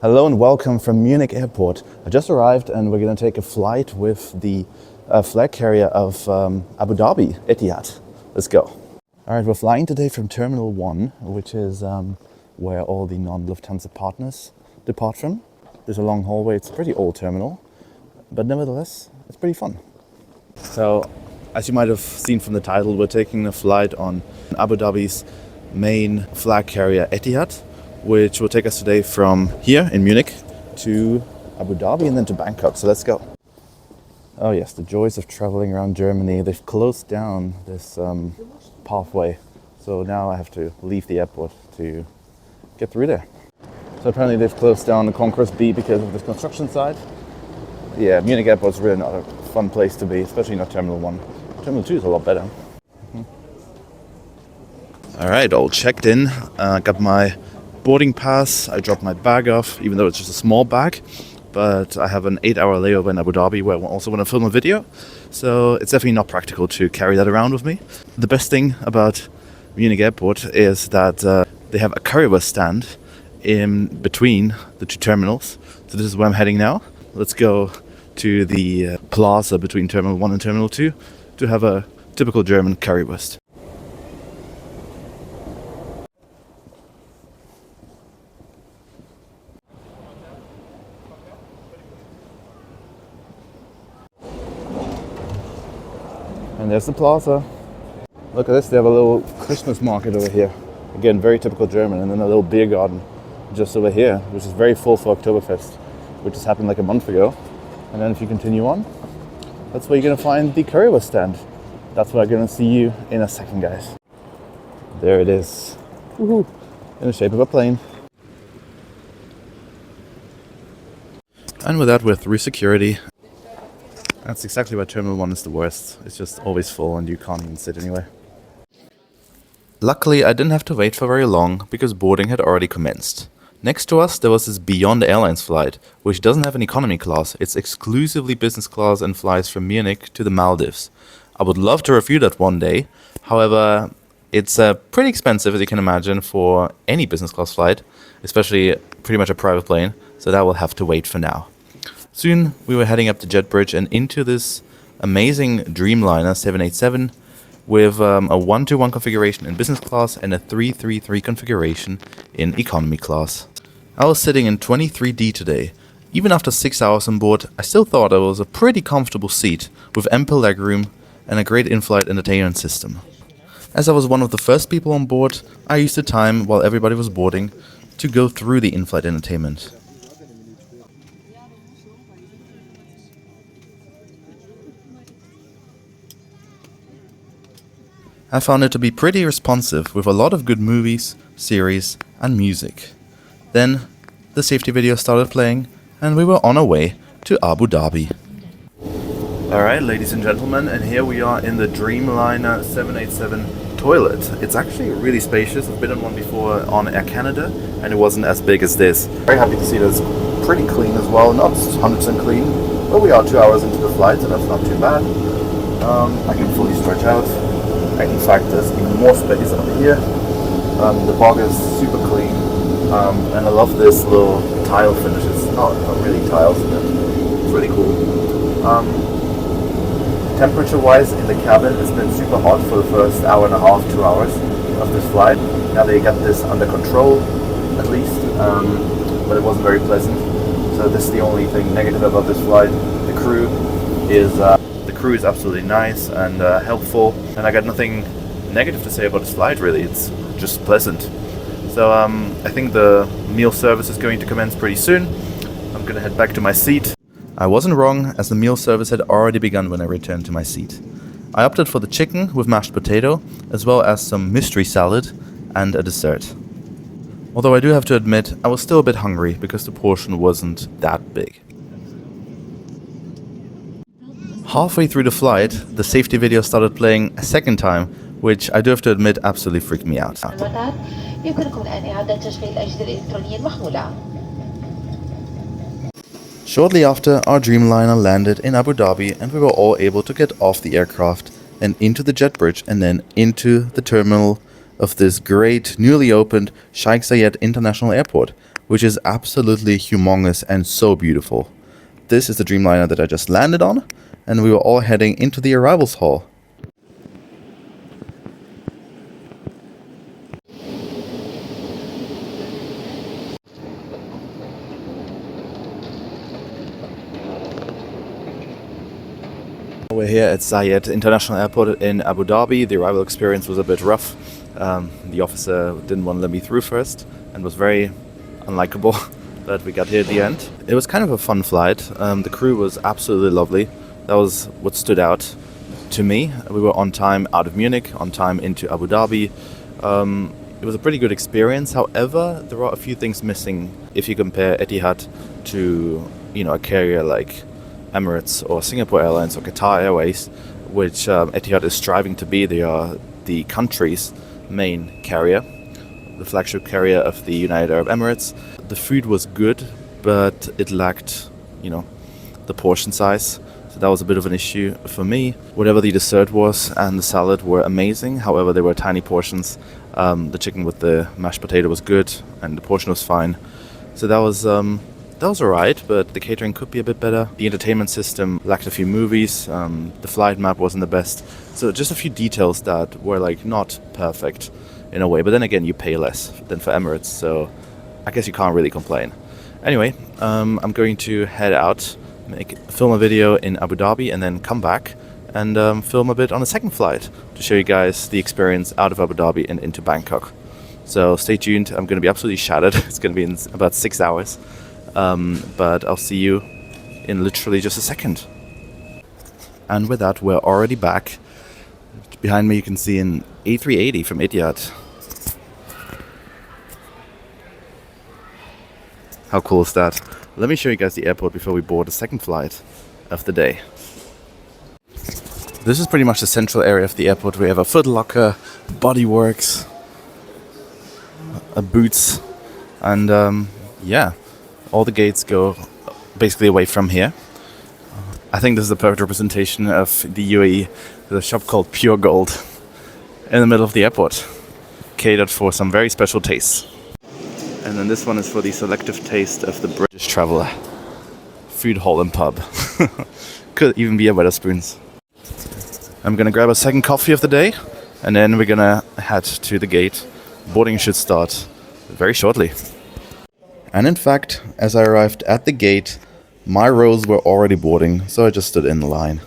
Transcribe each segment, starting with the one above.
Hello and welcome from Munich airport. I just arrived and we're going to take a flight with the flag carrier of Abu Dhabi, Etihad. Let's go. All right, we're flying today from Terminal 1, which is where all the non-Lufthansa partners depart from. There's a long hallway. It's a pretty old terminal, but nevertheless, it's pretty fun. So, as you might have seen from the title, we're taking a flight on Abu Dhabi's main flag carrier, Etihad, which will take us today from here in Munich to Abu Dhabi and then to Bangkok. So let's go. Oh yes, the joys of traveling around Germany. They've closed down this pathway. So now I have to leave the airport to get through there. So apparently they've closed down the Concourse B because of this construction site. Yeah, Munich airport's really not a fun place to be, especially not Terminal 1. Terminal 2 is a lot better. All right, all checked in. Got my boarding pass. I dropped my bag off, even though it's just a small bag, but I have an 8-hour layover in Abu Dhabi where I also want to film a video, so it's definitely not practical to carry that around with me. The best thing about Munich airport is that they have a currywurst stand in between the two terminals, so this is where I'm heading now. Let's go to the plaza between Terminal 1 and Terminal 2 to have a typical German currywurst. And there's the plaza. Look at this, they have a little Christmas market over here. Again, very typical German. And then a little beer garden just over here, which is very full for Oktoberfest, which just happened like a month ago. And then if you continue on, that's where you're gonna find the currywurst stand. That's where I'm gonna see you in a second, guys. There it is. Woohoo! In the shape of a plane. And with that, we're through security. That's exactly why Terminal 1 is the worst. It's just always full and you can't even sit anywhere. Luckily, I didn't have to wait for very long because boarding had already commenced. Next to us, there was this Beyond Airlines flight, which doesn't have an economy class. It's exclusively business class and flies from Munich to the Maldives. I would love to review that one day. However, it's pretty expensive, as you can imagine, for any business class flight, especially pretty much a private plane, so that will have to wait for now. Soon, we were heading up the jet bridge and into this amazing Dreamliner 787 with a 1-to-1 configuration in business class and a 3-3-3 configuration in economy class. I was sitting in 23D today. Even after 6 hours on board, I still thought it was a pretty comfortable seat with ample legroom and a great in-flight entertainment system. As I was one of the first people on board, I used the time while everybody was boarding to go through the in-flight entertainment. I found it to be pretty responsive with a lot of good movies, series and music. Then the safety video started playing and we were on our way to Abu Dhabi. Alright, ladies and gentlemen, and here we are in the Dreamliner 787 toilet. It's actually really spacious. I've been in one before on Air Canada and it wasn't as big as this. Very happy to see that it's pretty clean as well, not 100% clean, but we are 2 hours into the flight, so that's not too bad. I can fully stretch out. In fact, there's even more space up here. The bog is super clean, and I love this little tile finish. It's not really tiles, but it's really cool. Temperature-wise in the cabin, it's been super hot for the first hour and a half, 2 hours of this flight. Now they got this under control, at least, but it wasn't very pleasant. So this is the only thing negative about this flight. The crew is absolutely nice and helpful, and I got nothing negative to say about this flight really. It's just pleasant. So I think the meal service is going to commence pretty soon. I'm gonna head back to my seat. I wasn't wrong, as the meal service had already begun when I returned to my seat. I opted for the chicken with mashed potato, as well as some mystery salad and a dessert. Although I do have to admit, I was still a bit hungry because the portion wasn't that big. Halfway through the flight, the safety video started playing a second time, which I do have to admit absolutely freaked me out. Shortly after, our Dreamliner landed in Abu Dhabi and we were all able to get off the aircraft and into the jet bridge and then into the terminal of this great, newly opened Sheikh Zayed International Airport, which is absolutely humongous and so beautiful. This is the Dreamliner that I just landed on, and we were all heading into the arrivals hall. We're here at Zayed International Airport in Abu Dhabi. The arrival experience was a bit rough. The officer didn't want to let me through first and was very unlikable, but we got here at the end. It was kind of a fun flight. The crew was absolutely lovely. That was what stood out to me. We were on time out of Munich, on time into Abu Dhabi. It was a pretty good experience. However, there are a few things missing if you compare Etihad to, a carrier like Emirates or Singapore Airlines or Qatar Airways, which Etihad is striving to be. They are the country's main carrier, the flagship carrier of the United Arab Emirates. The food was good, but it lacked, the portion size. So that was a bit of an issue for me. Whatever the dessert was and the salad were amazing. However, they were tiny portions. The chicken with the mashed potato was good, and the portion was fine. So that was alright, but the catering could be a bit better. The entertainment system lacked a few movies. The flight map wasn't the best. So just a few details that were not perfect in a way. But then again, you pay less than for Emirates, so I guess you can't really complain. Anyway, I'm going to head out, film a video in Abu Dhabi, and then come back and film a bit on the second flight to show you guys the experience out of Abu Dhabi and into Bangkok. So stay tuned. I'm going to be absolutely shattered. It's going to be in about 6 hours. But I'll see you in literally just a second. And with that, we're already back. Behind me you can see an A380 from Etihad. How cool is that? Let me show you guys the airport before we board the second flight of the day. This is pretty much the central area of the airport. We have a foot locker, bodyworks, a boots, and all the gates go basically away from here. I think this is the perfect representation of the UAE. There's a shop called Pure Gold in the middle of the airport, catered for some very special tastes. And then this one is for the selective taste of the British traveler. Food hall and pub. Could even be a Wetherspoons. I'm gonna grab a second coffee of the day, and then we're gonna head to the gate. Boarding should start very shortly. And in fact, as I arrived at the gate, my rows were already boarding, so I just stood in the line.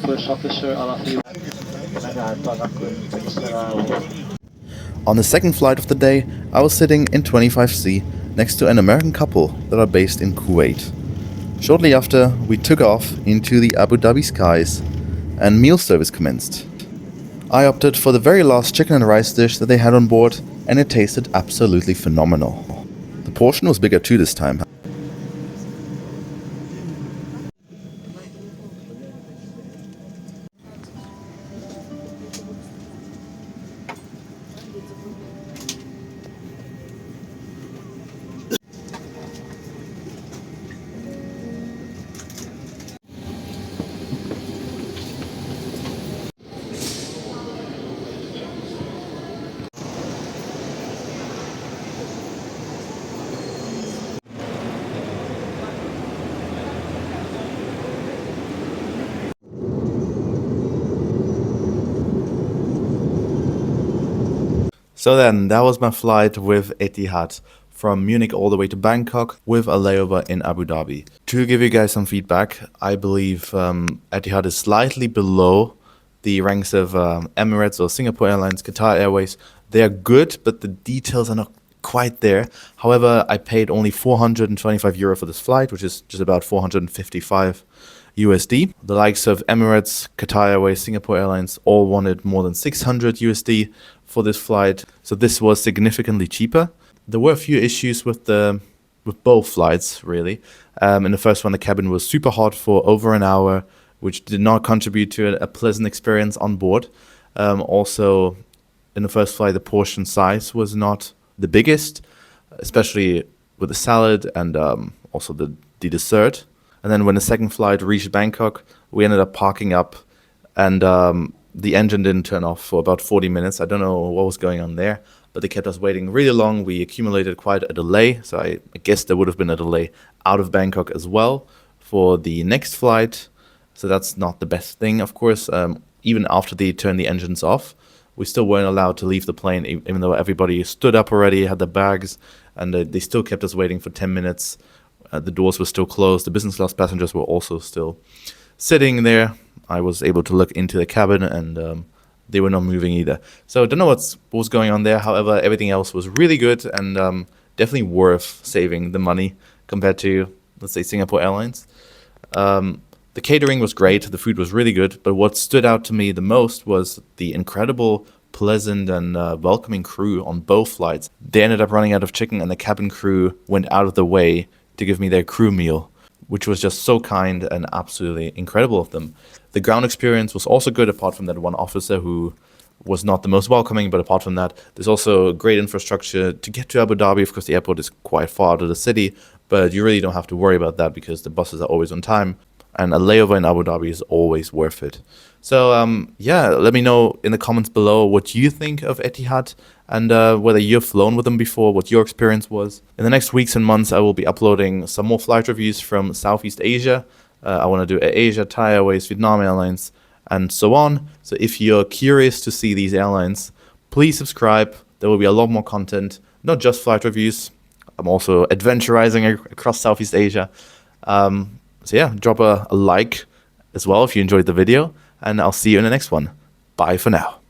First officer, On the second flight of the day, I was sitting in 25C next to an American couple that are based in Kuwait. Shortly after, we took off into the Abu Dhabi skies and meal service commenced. I opted for the very last chicken and rice dish that they had on board, and it tasted absolutely phenomenal. The portion was bigger too this time. So then, that was my flight with Etihad from Munich all the way to Bangkok with a layover in Abu Dhabi. To give you guys some feedback, I believe Etihad is slightly below the ranks of Emirates or Singapore Airlines, Qatar Airways. They are good, but the details are not quite there. However, I paid only 425 euro for this flight, which is just about 455 USD. The likes of Emirates, Qatar Airways, Singapore Airlines all wanted more than 600 USD for this flight, so this was significantly cheaper. There were a few issues with both flights, really. In the first one, the cabin was super hot for over an hour. which did not contribute to a pleasant experience on board. Also, in the first flight, the portion size was not the biggest, especially with the salad and also the dessert. And then when the second flight reached Bangkok, we ended up parking up, and the engine didn't turn off for about 40 minutes. I don't know what was going on there, but they kept us waiting really long. We accumulated quite a delay, so I guess there would have been a delay out of Bangkok as well for the next flight. So that's not the best thing, of course. Even after they turned the engines off, we still weren't allowed to leave the plane, even though everybody stood up already, had their bags, and they still kept us waiting for 10 minutes. The doors were still closed. The business class passengers were also still sitting there. I was able to look into the cabin, and they were not moving either. So I don't know what was going on there. However, everything else was really good, and definitely worth saving the money compared to, let's say, Singapore Airlines. The catering was great. The food was really good. But what stood out to me the most was the incredible, pleasant, and welcoming crew on both flights. They ended up running out of chicken, and the cabin crew went out of the way to give me their crew meal, which was just so kind and absolutely incredible of them. The ground experience was also good, apart from that one officer who was not the most welcoming. But apart from that, there's also great infrastructure to get to Abu Dhabi. Of course, the airport is quite far out of the city, but you really don't have to worry about that because the buses are always on time, and a layover in Abu Dhabi is always worth it. So yeah, let me know in the comments below what you think of Etihad, and whether you've flown with them before, what your experience was. In the next weeks and months, I will be uploading some more flight reviews from Southeast Asia. I want to do Asia, Thai Airways, Vietnam Airlines, and so on. So if you're curious to see these airlines, please subscribe. There will be a lot more content, not just flight reviews. I'm also adventurizing across Southeast Asia. So yeah, drop a like as well if you enjoyed the video, and I'll see you in the next one. Bye for now.